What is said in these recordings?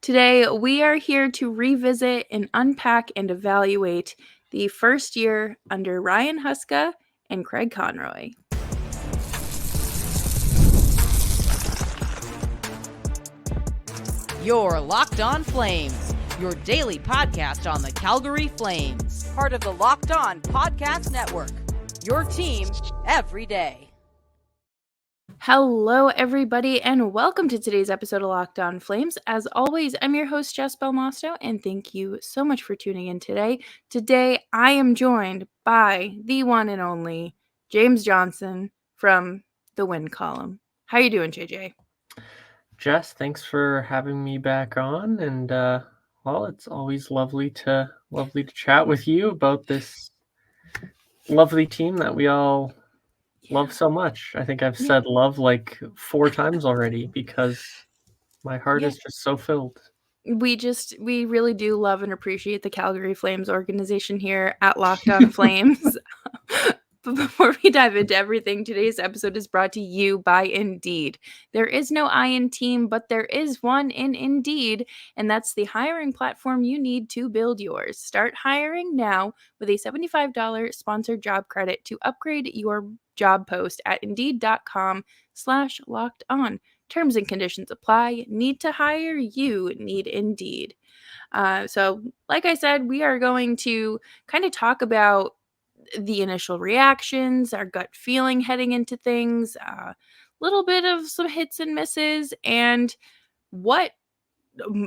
Today, we are here to revisit and unpack and evaluate the first year under Ryan Huska and Craig Conroy. You're Locked On Flames, your daily podcast on the Calgary Flames. Part of the Locked On Podcast Network, your team every day. Hello, everybody, and welcome to today's episode of Locked On Flames. As always, I'm your host, Jess Belmosto, and thank you so much for tuning in today. Today, I am joined by the one and only James Johnson from the Win column. How you doing, JJ? Jess, thanks for having me back on, and well, it's always lovely to chat with you about this lovely team that we all love so much. I think I've said love like 4 times already because my heart is just so filled. We really do love and appreciate the Calgary Flames organization here at Locked On Flames. But before we dive into everything, today's episode is brought to you by Indeed. There is no I in team, but there is one in Indeed, and that's the hiring platform you need to build yours. Start hiring now with a $75 sponsored job credit to upgrade your job post at Indeed.com/lockedon. Terms and conditions apply. Need to hire? You need Indeed. So, like I said, we are going to kind of talk about the initial reactions, our gut feeling heading into things, a little bit of some hits and misses, and what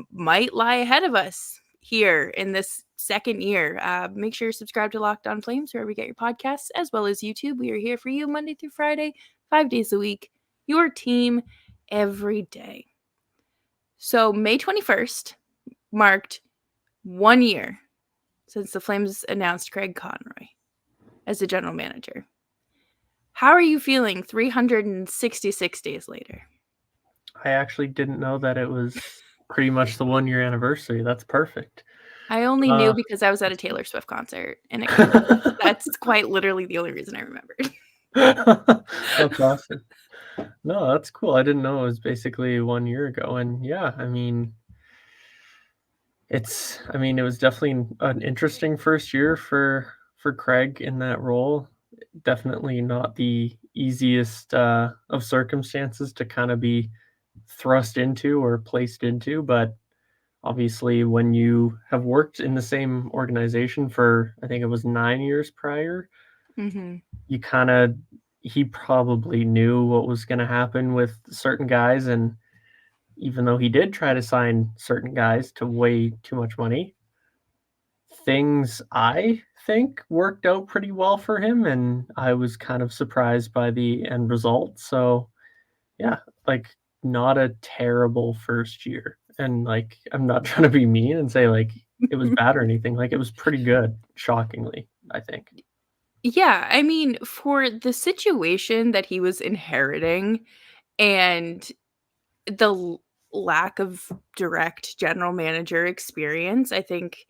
might lie ahead of us here in this second year. Make sure you subscribe to Locked On Flames wherever you get your podcasts, as well as YouTube. We are here for you Monday through Friday, 5 days a week, your team every day. So May 21st marked 1 year since the Flames announced Craig Conroy as the general manager. How are you feeling 366 days later? I actually didn't know that it was pretty much the 1 year anniversary. That's perfect. I only knew because I was at a Taylor Swift concert, and that's quite literally the only reason I remembered. That's awesome. No, that's cool. I didn't know it was basically 1 year ago. And yeah, I mean, it was definitely an interesting first year for Craig in that role. Definitely not the easiest of circumstances to kind of be thrust into or placed into, but obviously when you have worked in the same organization for, I think it was 9 years prior, he probably knew what was going to happen with certain guys. And even though he did try to sign certain guys to way too much money, things I think worked out pretty well for him, and I was kind of surprised by the end result. So yeah, like, not a terrible first year. And like, I'm not trying to be mean and say like it was bad or anything. Like, it was pretty good, shockingly, I think. Yeah, I mean, for the situation that he was inheriting and the lack of direct general manager experience, I think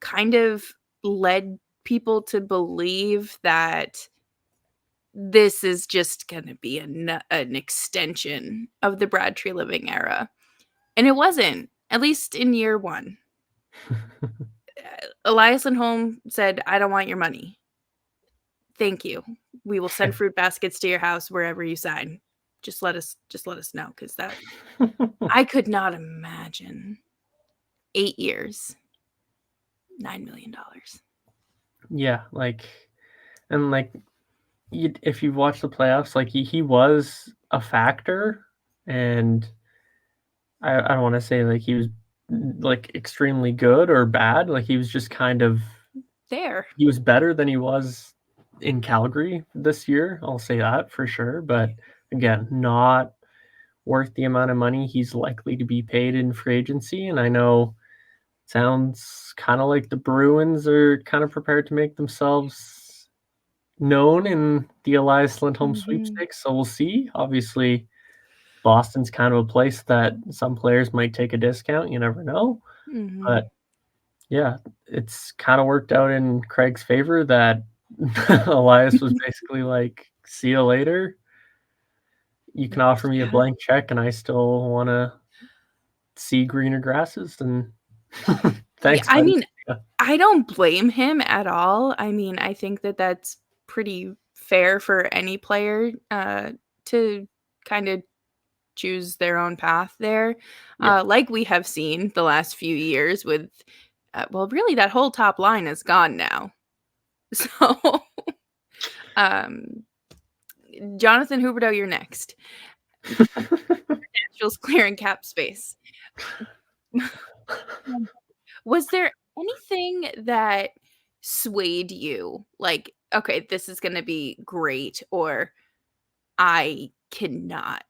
kind of led people to believe that this is just going to be an extension of the Brad Treliving era. And it wasn't, at least in year one. Elias Lindholm said, "I don't want your money. Thank you. We will send fruit baskets to your house wherever you sign. Just let us know," because that I could not imagine 8 years, $9 million. Yeah, like, and like, if you've watched the playoffs, like he was a factor, and I don't want to say like he was like extremely good or bad. Like, he was just kind of there. He was better than he was in Calgary this year. I'll say that for sure. But again, not worth the amount of money he's likely to be paid in free agency. And I know it sounds kind of like the Bruins are kind of prepared to make themselves known in the Elias Lindholm sweepstakes. So we'll see. Obviously, Boston's kind of a place that some players might take a discount. You never know. But yeah, it's kind of worked out in Craig's favor that Elias was basically like, "See you later. You can offer me a blank check and I still want to see greener grasses, then Yeah, thanks, I buddy. mean, Yeah. I don't blame him at all. I mean, I think that that's pretty fair for any player to kind of choose their own path there. Yeah. Like we have seen the last few years with, well, really that whole top line is gone now. So, um, Jonathan Huberdeau, you're next. Nationals clearing cap space. Was there anything that swayed you? Like, okay, this is going to be great, or I cannot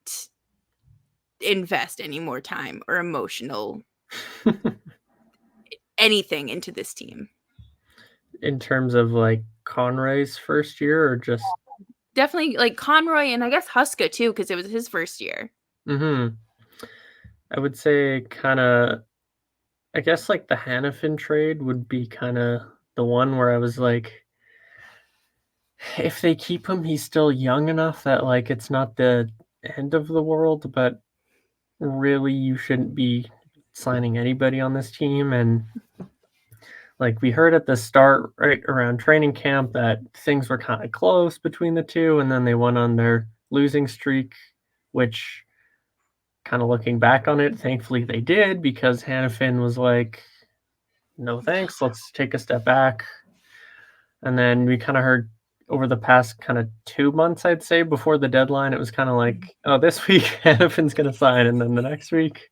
invest any more time or emotional anything into this team? In terms of like Conroy's first year, or just Definitely like Conroy and I guess Huska too, because it was his first year. I would say kind of, I guess like the Hanifin trade would be kind of the one where I was like, if they keep him, he's still young enough that like it's not the end of the world, but really you shouldn't be signing anybody on this team. And like we heard at the start, right around training camp, that things were kind of close between the two, and then they went on their losing streak, which kind of looking back on it, thankfully they did, because Hanifin was like, no thanks, let's take a step back. And then we kind of heard over the past kind of 2 months, I'd say, before the deadline, it was kind of like, oh, this week Hanifin's going to sign, and then the next week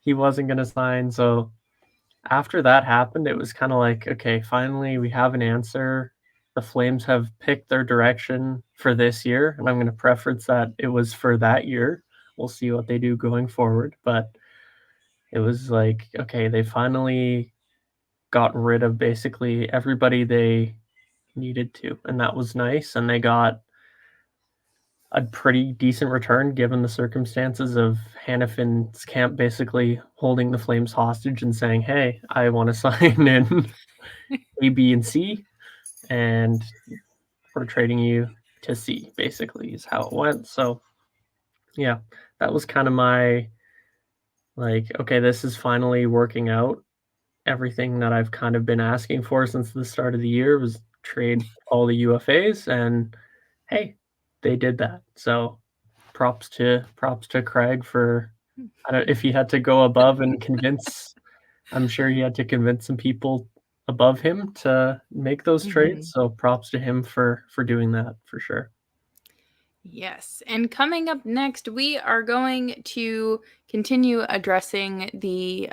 he wasn't going to sign. So after that happened, it was kind of like, okay, finally we have an answer. The Flames have picked their direction for this year, and I'm going to preference that it was for that year. We'll see what they do going forward, but it was like, okay, they finally got rid of basically everybody they needed to, and that was nice. And they got a pretty decent return given the circumstances of Hanifin's camp basically holding the Flames hostage and saying, hey, I want to sign in A, B, and C, and we're trading you to C, basically, is how it went. So, yeah, that was kind of my, like, okay, this is finally working out. Everything that I've kind of been asking for since the start of the year was trade all the UFAs, and hey, they did that. So props to Craig for, I don't, if he had to go above and convince, I'm sure he had to convince some people above him to make those trades. So props to him for doing that for sure. Yes. And coming up next, we are going to continue addressing the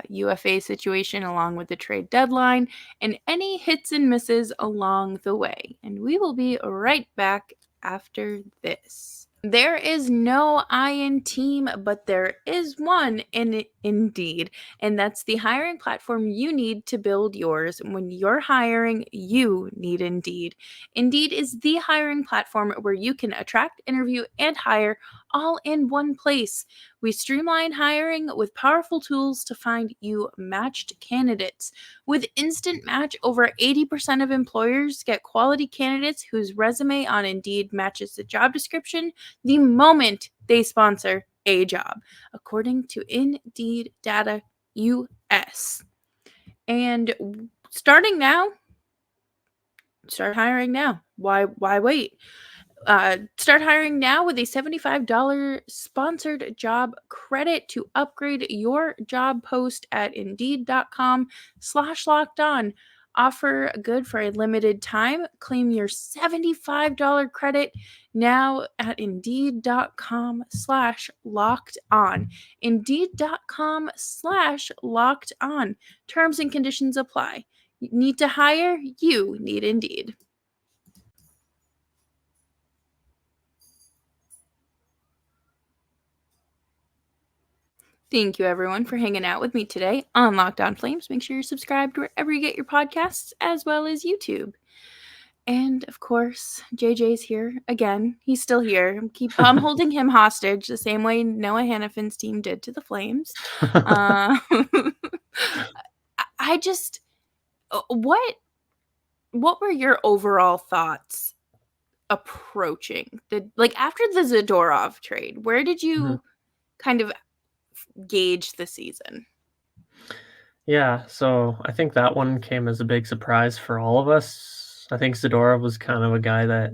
UFA situation along with the trade deadline and any hits and misses along the way. And we will be right back after this. There is no I in team, but there is one in Indeed, and that's the hiring platform you need to build yours. When you're hiring, you need Indeed. Indeed is the hiring platform where you can attract, interview, and hire all in one place. We streamline hiring with powerful tools to find you matched candidates. With Instant Match, over 80% of employers get quality candidates whose resume on Indeed matches the job description the moment they sponsor a job, according to Indeed Data US. And starting now, start hiring now. Why wait? Start hiring now with a $75 sponsored job credit to upgrade your job post at indeed.com/lockedon. Offer good for a limited time. Claim your $75 credit now at indeed.com/lockedon. Indeed.com/lockedon. Terms and conditions apply. You need to hire? You need Indeed. Thank you, everyone, for hanging out with me today on Locked On Flames. Make sure you're subscribed wherever you get your podcasts, as well as YouTube. And of course, JJ's here again. He's still here. I'm holding him hostage the same way Noah Hanifin's team did to the Flames. I just, what were your overall thoughts approaching after the Zadorov trade? Where did you kind of gauge the season. Yeah, so I think that one came as a big surprise for all of us. I think Zadorov was kind of a guy that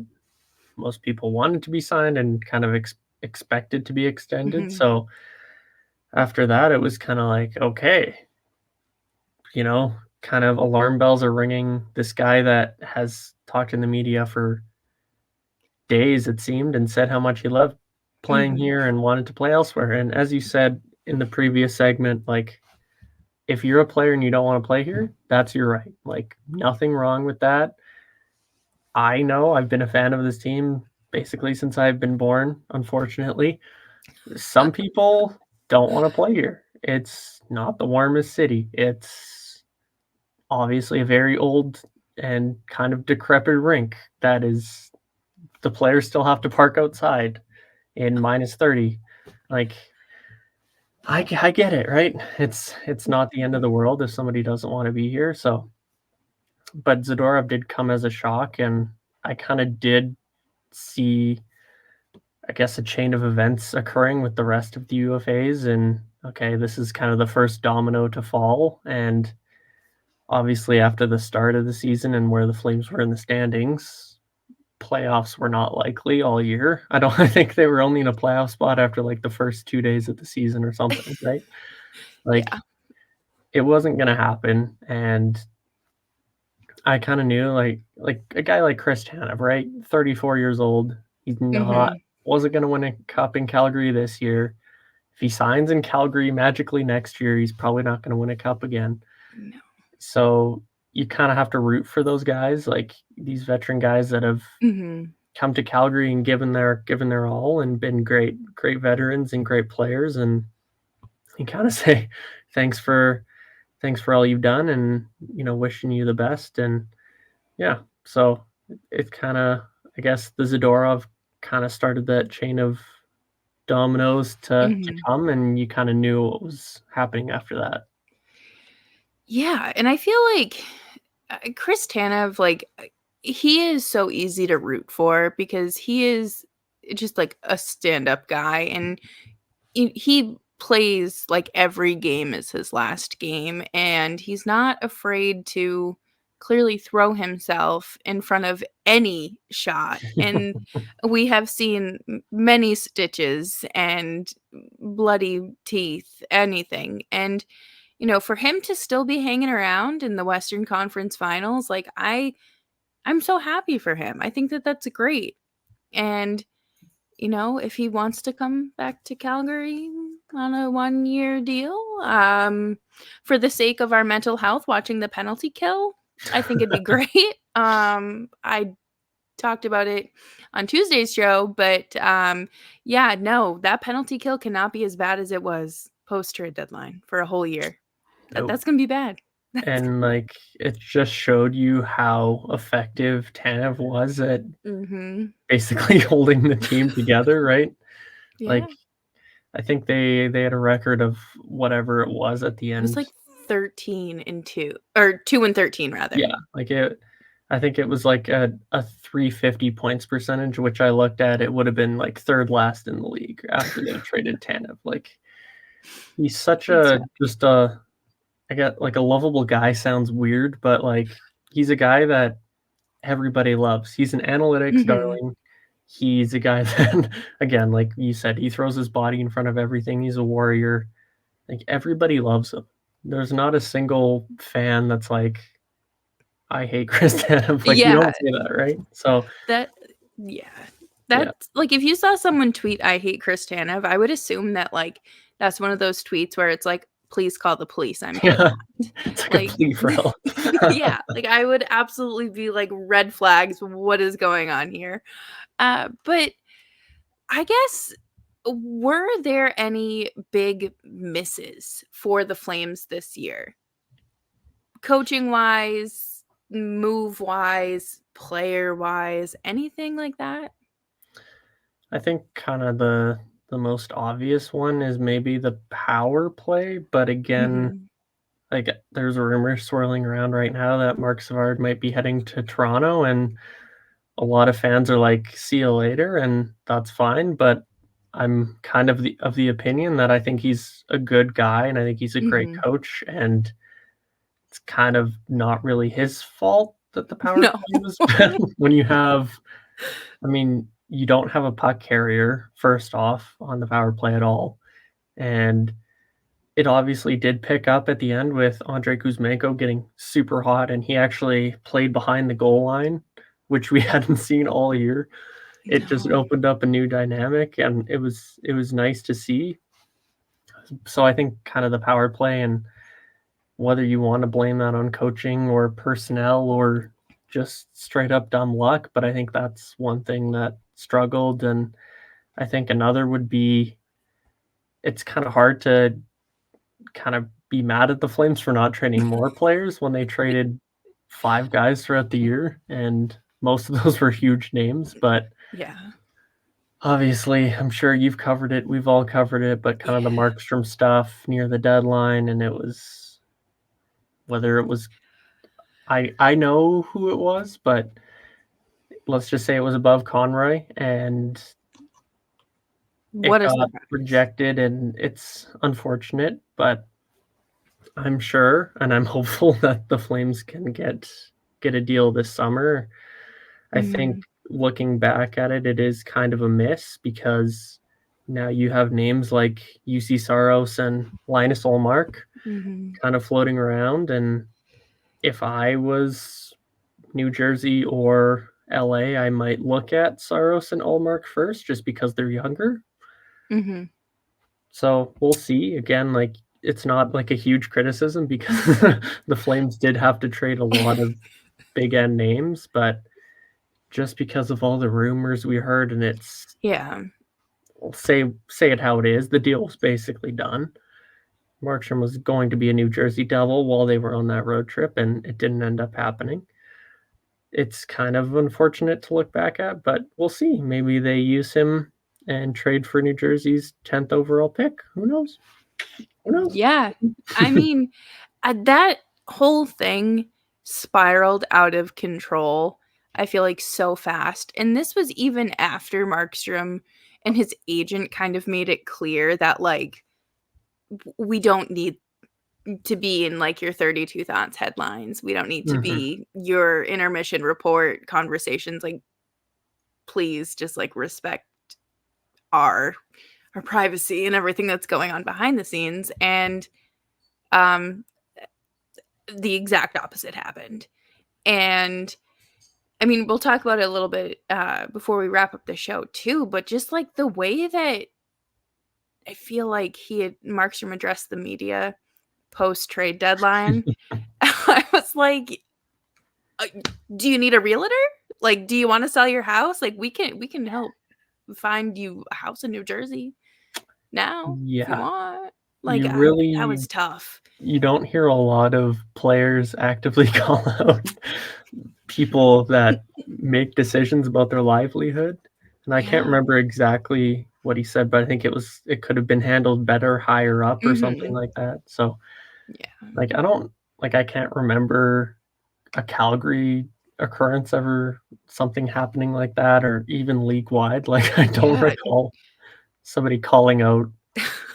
most people wanted to be signed and kind of expected to be extended. Mhm. So after that, it was kind of like, okay, kind of alarm bells are ringing. This guy that has talked in the media for days, it seemed, and said how much he loved playing Mhm. here and wanted to play elsewhere. And as you said in the previous segment, like, if you're a player and you don't want to play here, that's your right. Like, nothing wrong with that. I know I've been a fan of this team basically since I've been born, unfortunately. Some people don't want to play here. It's not the warmest city. It's obviously a very old and kind of decrepit rink that is the players still have to park outside in -30. Like, I get it, right? It's not the end of the world if somebody doesn't want to be here. So, but Zadorov did come as a shock, and I kind of did see, I guess, a chain of events occurring with the rest of the UFAs. And okay, this is kind of the first domino to fall. And obviously, after the start of the season and where the Flames were in the standings, playoffs were not likely all year. I think they were only in a playoff spot after like the first 2 days of the season or something, right? Like, Yeah. it wasn't gonna happen, and I kinda knew, like a guy like Chris Tanev, right? 34 years old. He's not Mhm. wasn't gonna win a cup in Calgary this year. If he signs in Calgary magically next year, he's probably not gonna win a cup again. No. So, you kinda have to root for those guys, like, these veteran guys that have Mhm. come to Calgary and given their all and been great veterans and great players, and you kinda say, "Thanks for thanks for all you've done," and, wishing you the best. And yeah, so it kinda, I guess the Zadorov kinda started that chain of dominoes to Mhm. come, and you kinda knew what was happening after that. Yeah, and I feel like Chris Tanev, like, he is so easy to root for because he is just like a stand-up guy, and he plays like every game is his last game, and he's not afraid to clearly throw himself in front of any shot. And we have seen many stitches and bloody teeth, anything. And for him to still be hanging around in the Western Conference Finals, like I'm so happy for him. I think that that's great. And if he wants to come back to Calgary on a 1-year deal, for the sake of our mental health, watching the penalty kill, I think it'd be great. I talked about it on Tuesday's show, but yeah, no, that penalty kill cannot be as bad as it was post trade deadline for a whole year. Nope. That's gonna be bad. That's And, gonna be like, it just showed you how effective Tanev was at Mhm. basically holding the team together, right? Yeah. Like, I think they had a record of whatever it was at the It was end. like 13 and 2 or 2 and 13 rather. Yeah, like, I think it was like a 350 points percentage, which I looked at, it would have been, like, 3rd last in the league after they traded Tanev. Like, he's such That's a right. just a I got like, a lovable guy sounds weird, but, like, he's a guy that everybody loves. He's an analytics Mhm. darling. He's a guy that, again, like you said, he throws his body in front of everything. He's a warrior. Like, everybody loves him. There's not a single fan that's like, "I hate Chris Tanev." Like, you Yeah, don't say that, right? So, that yeah. yeah. That's like, if you saw someone tweet, "I hate Chris Tanev," I would assume that, like, that's one of those tweets where it's like, "Please call the police, I'm Yeah. kidnapped." It's like a Like plea for help. yeah, like, I would absolutely be like, "Red flags, what is going on here?" But I guess, were there any big misses for the Flames this year? Coaching wise, move wise, player wise, anything like that? I think kinda the most obvious one is maybe the power play, but again, Mhm. like, there's a rumor swirling around right now that Mark Savard might be heading to Toronto, and a lot of fans are like, "See you later," and that's fine, but I'm kind of the opinion that I think he's a good guy, and I think he's a great Mhm. coach, and it's kind of not really his fault that the power No. play was bad when you have I mean, you don't have a puck carrier, first off, on the power play at all, and it obviously did pick up at the end with Andrei Kuzmenko getting super hot, and he actually played behind the goal line, which we hadn't seen all year. It just No. opened up a new dynamic, and it was nice to see. So I think kind of the power play, and whether you want to blame that on coaching or personnel or just straight up dumb luck, but I think that's one thing that struggled, and I think another would be it's kind of hard to kind of be mad at the Flames for not trading more players when they traded 5 guys throughout the year, and most of those were huge names, but Yeah. obviously, I'm sure you've covered it, we've all covered it, but kind of the Yeah. Markstrom stuff near the deadline, and it was whether it was I know who it was, but let's just say it was above Conroy, and it What a got surprise. rejected, and it's unfortunate, but I'm sure and I'm hopeful that the Flames can get a deal this summer. I think Mhm. looking back at it, it is kind of a miss because now you have names like UC Saros and Linus Ullmark Mhm. kind of floating around, and if I was New Jersey or LA, I might look at Saros and Ullmark first just because they're younger. Mhm. So we'll see. Again, like it's not like a huge criticism because the Flames did have to trade a lot of big end names, but just because of all the rumors we heard, and it's Yeah. we'll say it how it is, the deal was basically done. Markstrom was going to be a New Jersey Devil while they were on that road trip, and it didn't end up happening. It's kind of unfortunate to look back at, but we'll see. Maybe they use him and trade for New Jersey's 10th overall pick. Who knows? Who knows? Yeah. I mean, that whole thing spiraled out of control, I feel like, so fast, and this was even after Markstrom and his agent kind of made it clear that, like, we don't need to be in, like, your 32 Thoughts headlines. We don't need to Mhm. be your intermission report conversations, like, please just, like, respect our our privacy and everything that's going on behind the scenes, and, um, the exact opposite happened, and I mean, we'll talk about it a little bit, before we wrap up the show too, but just, like, the way that I feel like he had Markstrom addressed the media post-trade deadline, I was like, "Uh, do you need a realtor? Like, do you wanna sell your house? Like, we can help find you a house in New Jersey now if you Yeah. want." Like, You that really was tough. you don't hear a lot of players actively call out people that make decisions about their livelihood, and I can't Yeah. remember exactly what he said, but I think it could have been handled better higher up or something Mhm. like that. So, Yeah. like, I don't like, I can't remember a Calgary occurrence ever something happening like that or even league wide. Like, I don't Yeah. recall somebody calling out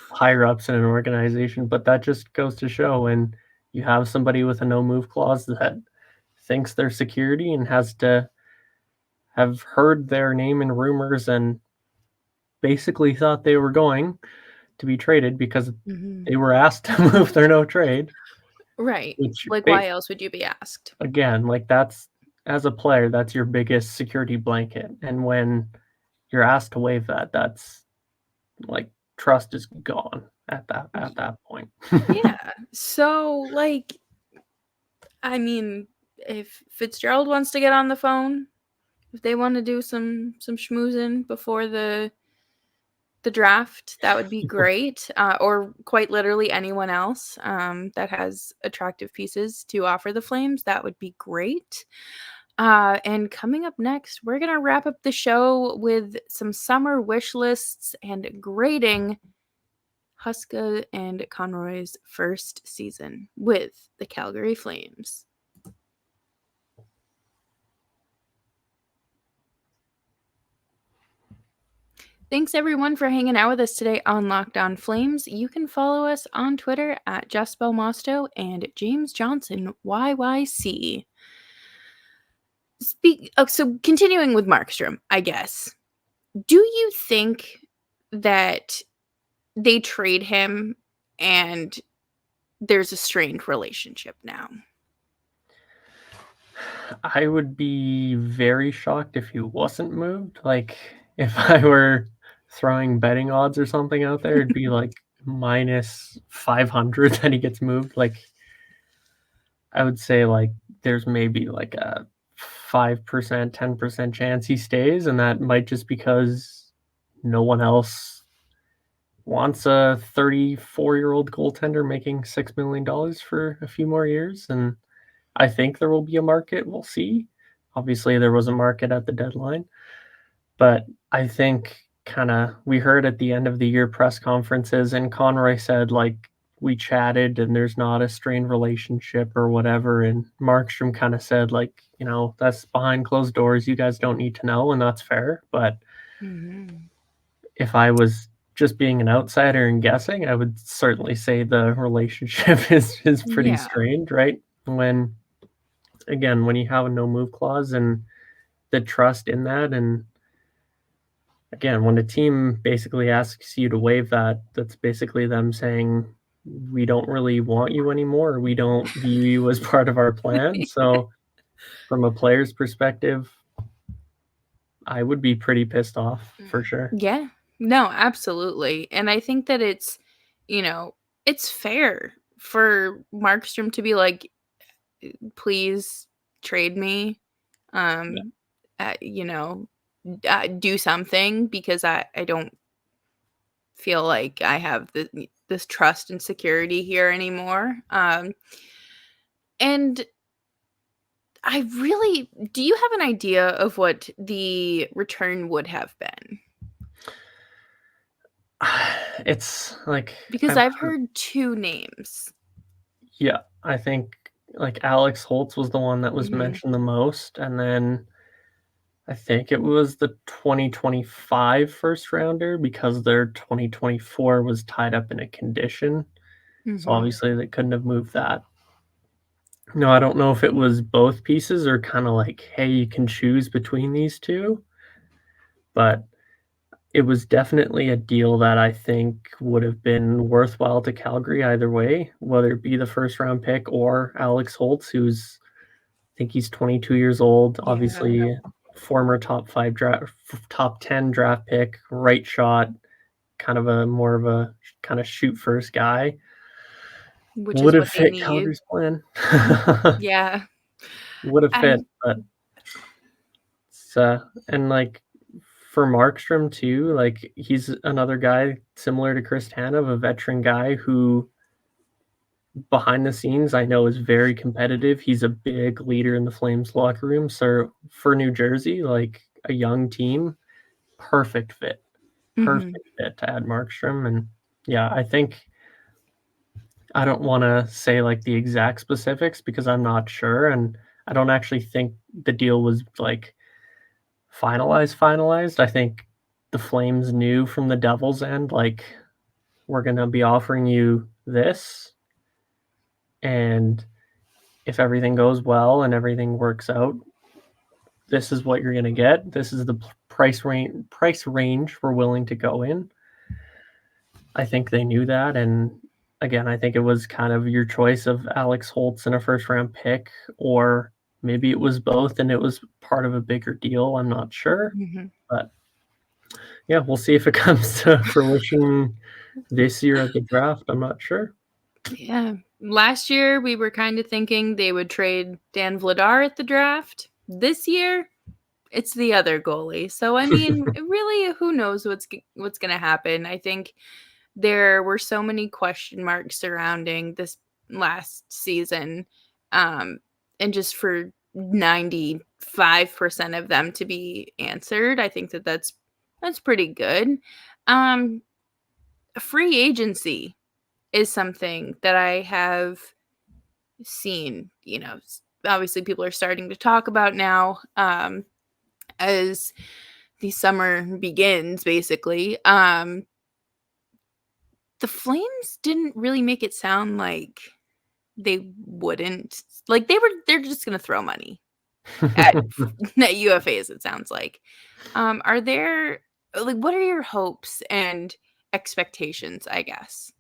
higher ups in an organization, but that just goes to show when you have somebody with a no move clause that thinks they're security and has to have heard their name in rumors and basically thought they were going to be traded because Mhm. they were asked to move their no trade, Right. which Like, why else would you be asked? again, like that's as a player, that's your biggest security blanket. And when you're asked to waive that, that's like trust is gone Y at that point. Yeah. So, like, I mean, if Fitzgerald wants to get on the phone, if they wanna do some schmoozing before the draft, that would be great, or quite literally anyone else, that has attractive pieces to offer the Flames, that would be great. And coming up next, we're gonna wrap up the show with some summer wish lists and grading Huska and Conroy's first season with the Calgary Flames. Thanks everyone for hanging out with us today on Locked On Flames. You can follow us on Twitter at Jess Belmosto and James Johnson YYC. So continuing with Markstrom, I guess. Do you think that they trade him and there's a strained relationship now? I would be very shocked if he wasn't moved. Like, if I were throwing betting odds or something out there, it'd be like minus 500 that he gets moved. Like, I would say like there's maybe like a 5%, 10% chance he stays, and that might just because no one else wants a 34-year-old goaltender making $6 million for a few more years. And I think there will be a market. We'll see. Obviously, there was a market at the deadline, but I think we heard at the end of the year press conferences, and Conroy said, like, we chatted and there's not a strained relationship or whatever. And Markstrom kind of said, like, that's behind closed doors. You guys don't need to know, and that's fair. But if I was just being an outsider and guessing, I would certainly say the relationship is pretty strained, right? When you have a no move clause and the trust in that, and again, when a team basically asks you to waive that, that's basically them saying, we don't really want you anymore. We don't view you as part of our plan. So from a player's perspective, I would be pretty pissed off for sure. Yeah. No, absolutely. And I think that it's fair for Markstrom to be like, please trade me. Do something, because I don't feel like I have this trust and security here anymore. And do you have an idea of what the return would have been? It's like, Because I've heard two names. Yeah, I think like Alex Holtz was the one that was mentioned the most, and then I think it was the 2025 first rounder because their 2024 was tied up in a condition. So obviously they couldn't have moved that. No, I don't know if it was both pieces or kind of like, hey, you can choose between these two, but it was definitely a deal that I think would have been worthwhile to Calgary either way, whether it be the first round pick or Alex Holtz, who's, I think he's 22 years old, obviously former top 10 draft pick, right shot, kind of a more of a kind of shoot first guy. Which would is have what they fit need. Calgary's plan. Yeah. Would have fit, but it's, and like for Markstrom too, like he's another guy similar to Chris Tanev, a veteran guy who behind the scenes I know is very competitive. He's a big leader in the Flames locker room. So for New Jersey, like a young team, perfect fit. Perfect fit to add Markstrom. And yeah, I think I don't want to say like the exact specifics because I'm not sure. And I don't actually think the deal was like finalized. I think the Flames knew from the Devils' end, like, we're going to be offering you this. And if everything goes well and everything works out, this is what you're going to get. This is the price range we're willing to go in. I think they knew that. And again, I think it was kind of your choice of Alex Holtz and a first round pick, or maybe it was both and it was part of a bigger deal. I'm not sure. But yeah, we'll see if it comes to fruition this year at the draft. I'm not sure. Yeah. Last year, we were kind of thinking they would trade Dan Vladar at the draft. This year, it's the other goalie. So, I mean, really, who knows what's going to happen? I think there were so many question marks surrounding this last season. And just for 95% of them to be answered, I think that's pretty good. Free agency is something that I have seen, obviously people are starting to talk about now, as the summer begins, basically. The Flames didn't really make it sound like they wouldn't. Like, they're just gonna throw money at at UFAs, it sounds like. Are there like, what are your hopes and expectations, I guess?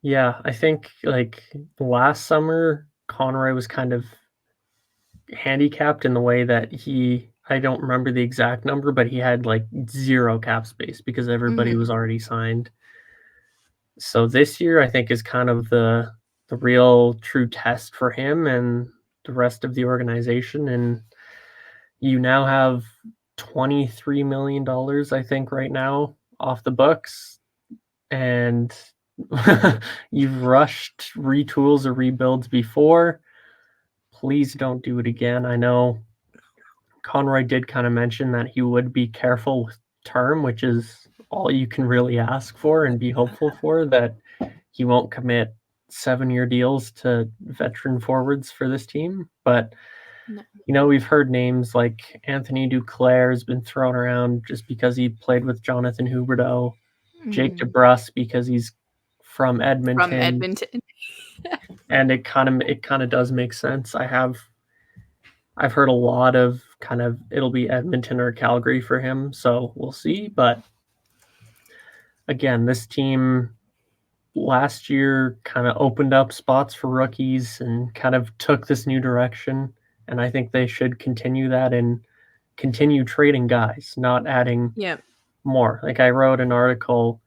Yeah, I think, like, last summer, Conroy was kind of handicapped in the way that I don't remember the exact number, but he had, like, 0 cap space because everybody Mhm. was already signed. So this year, I think, is kind of the real true test for him and the rest of the organization, and you now have $23 million, I think, right now off the books, and you've rushed retools or rebuilds before. Please don't do it again. I know Conroy did kind of mention that he would be careful with term, which is all you can really ask for and be hopeful for, that he won't commit 7-year deals to veteran forwards for this team. But No. we've heard names like Anthony Duclair has been thrown around just because he played with Jonathan Huberdeau, Jake Mhm. DeBrusk because he's from From Edmonton, Edmonton. and it kind of does make sense. I've heard a lot of kind of it'll be Edmonton or Calgary for him, so we'll see. But again, this team last year kind of opened up spots for rookies and kind of took this new direction. And I think they should continue that and continue trading guys, not adding Yep. more. Like, I wrote an article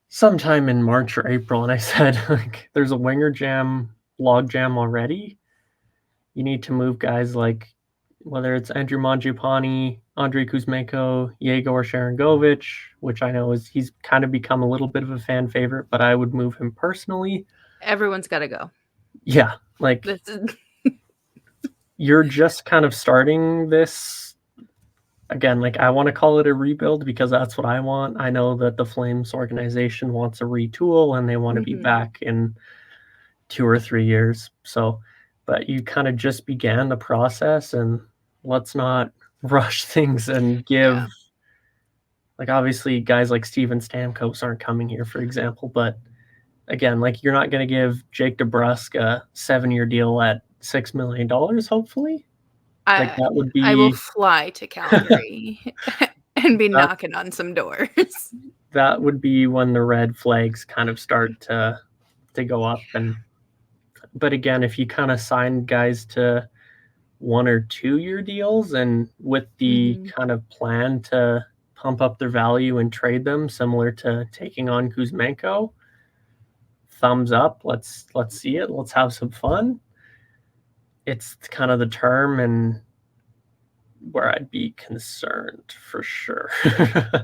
sometime in March or April, and I said, like, there's a winger jam, log jam already. You need to move guys like, whether it's Andrew Mangiapane, Andrei Kuzmenko, Yegor Sharangovich, which I know he's kind of become a little bit of a fan favorite, but I would move him personally. Everyone's gotta go. Yeah, like, This is you're just kind of starting this again. Like, I want to call it a rebuild because that's what I want. I know that the Flames organization wants a retool and they want to be Mhm. back in 2 or 3 years. So, but you kind of just began the process, and let's not rush things and give, Yeah. like, obviously guys like Steven Stamkos aren't coming here, for example, but again, like, you're not going to give Jake DeBrusk a 7-year deal at $6 million, hopefully. Like, I that would I will be fly to Calgary and be that knocking on some doors. that would be when the red flags kind of start to go up. And but again, if you kind of sign guys to 1 or 2-year deals and with the Mhm. kind of plan to pump up their value and trade them, similar to taking on Kuzmenko, thumbs up. Let's see it. Let's have some fun. It's kind of the term and where I'd be concerned for sure.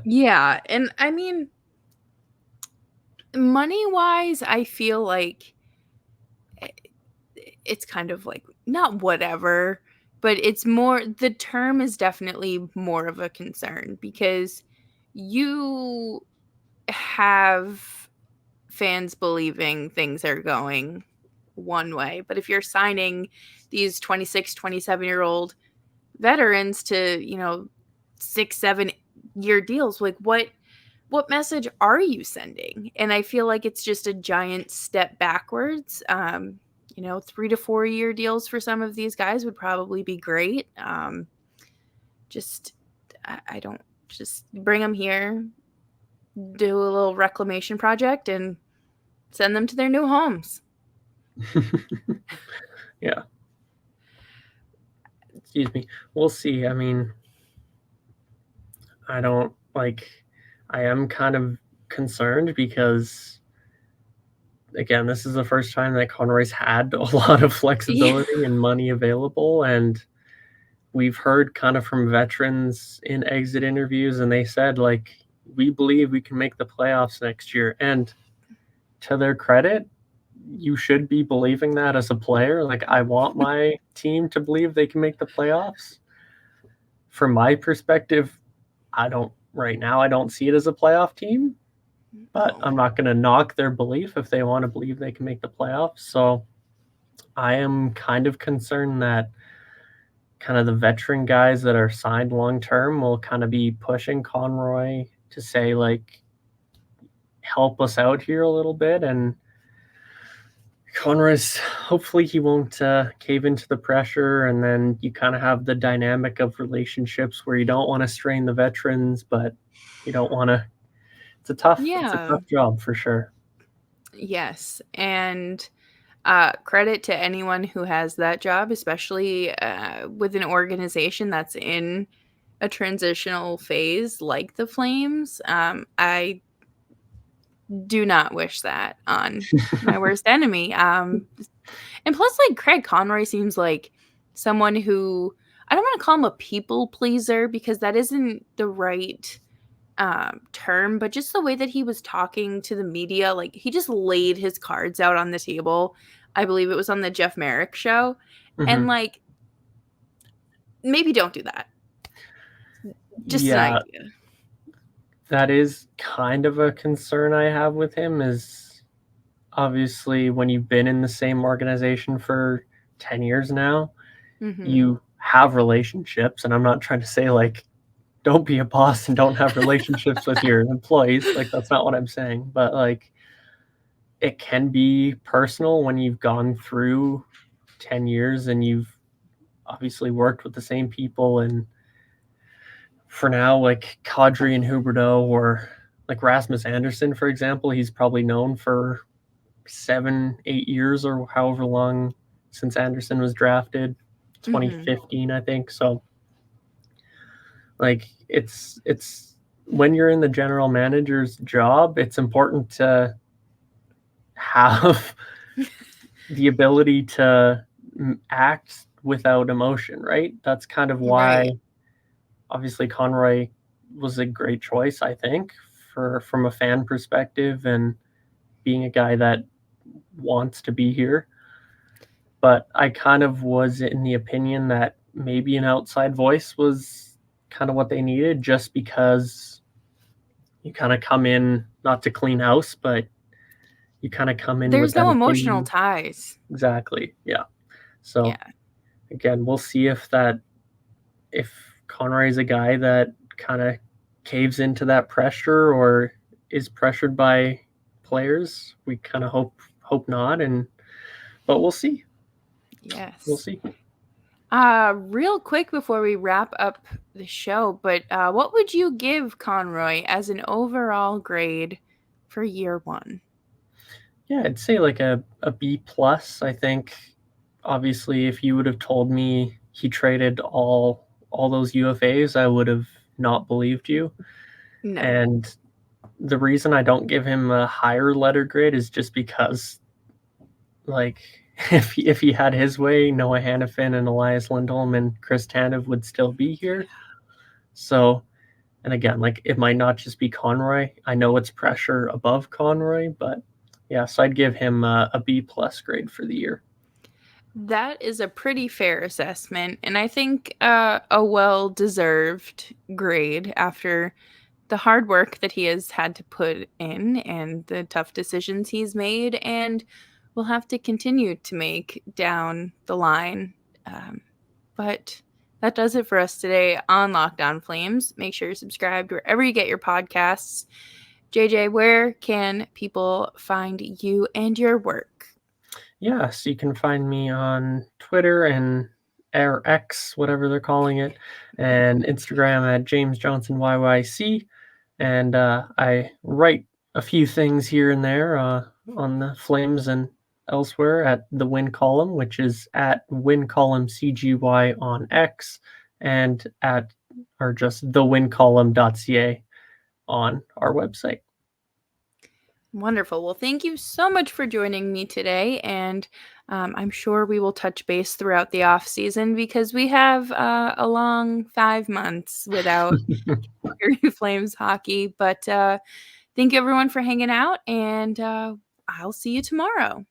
Yeah, and I mean, money-wise, I feel like I it's kind of like not whatever, but it's more the term is definitely more of a concern because you have fans believing things are going one way, but if you're signing these 26, 27-year-old veterans to, 6, 7-year deals, like what message are you sending? And I feel like it's just a giant step backwards. 3 to 4 year deals for some of these guys would probably be great. Just I don't just bring them here, do a little reclamation project, and send them to their new homes. Yeah, excuse me. We'll see. I mean, I don't like I am kind of concerned because again, this is the first time that Conroy's had a lot of Yeah. flexibility and money available, and we've heard kind of from veterans in exit interviews, and they said, like, we believe we can make the playoffs next year. And to their credit, you should be believing that as a player. Like, I want my team to believe they can make the playoffs. From my perspective, right now, I don't see it as a playoff team, but No. I'm not going to knock their belief if they want to believe they can make the playoffs. So I am kind of concerned that kind of the veteran guys that are signed long term will kind of be pushing Conroy to say, like, help us out here a little bit. And Conroy's, hopefully he won't cave into the pressure, and then you kind of have the dynamic of relationships where you don't want to strain the veterans, but you don't want to. It's a tough job for sure. Yes, and credit to anyone who has that job, especially with an organization that's in a transitional phase like the Flames. I do not wish that on my worst enemy. And plus, like, Craig Conroy seems like someone who, I don't want to call him a people pleaser because that isn't the right term, but just the way that he was talking to the media, like, he just laid his cards out on the table. I believe it was on the Jeff Merrick show. And, like, maybe don't do that. Just an idea. That is kind of a concern I have with him, is obviously when you've been in the same organization for 10 years now, you have relationships. And I'm not trying to say, like, don't be a boss and don't have relationships with your employees. Like, that's not what I'm saying. But, like, it can be personal when you've gone through 10 years and you've obviously worked with the same people. And for now, like Kadri and Huberdeau, or like Rasmus Anderson, for example, he's probably known for 7-8 years or however long since Anderson was drafted, 2015, I think. So, like, it's when you're in the general manager's job, it's important to have the ability to act without emotion, right? That's kind of why obviously Conroy was a great choice, I think, from a fan perspective and being a guy that wants to be here. But I kind of was in the opinion that maybe an outside voice was kind of what they needed, just because you kind of come in not to clean house, but you kind of come in There's with no emotional ties. Exactly. Yeah. So again, we'll see if Conroy is a guy that kind of caves into that pressure or is pressured by players. We kind of hope not, but we'll see. Yes. We'll see. Real quick before we wrap up the show, but what would you give Conroy as an overall grade for year one? Yeah, I'd say like a B plus. I think obviously if you would have told me he traded all those UFAs, I would have not believed you. No. And the reason I don't give him a higher letter grade is just because, like, if he had his way, Noah Hanifin and Elias Lindholm and Chris Tanev would still be here. So, and again, like, it might not just be Conroy. I know it's pressure above Conroy, but yeah, so I'd give him a B plus grade for the year. That is a pretty fair assessment, and I think a well-deserved grade after the hard work that he has had to put in and the tough decisions he's made and will have to continue to make down the line. But that does it for us today on Locked On Flames. Make sure you're subscribed wherever you get your podcasts. JJ, where can people find you and your work? Yeah, so you can find me on Twitter and X, whatever they're calling it, and Instagram at James Johnson YYC. And I write a few things here and there on the Flames and elsewhere at the Win Column, which is at Win Column CGY on X, and just thewincolumn.ca on our website. Wonderful. Well, thank you so much for joining me today, and I'm sure we will touch base throughout the off season because we have a long 5 months without Calgary Flames hockey. But thank you everyone for hanging out, and I'll see you tomorrow.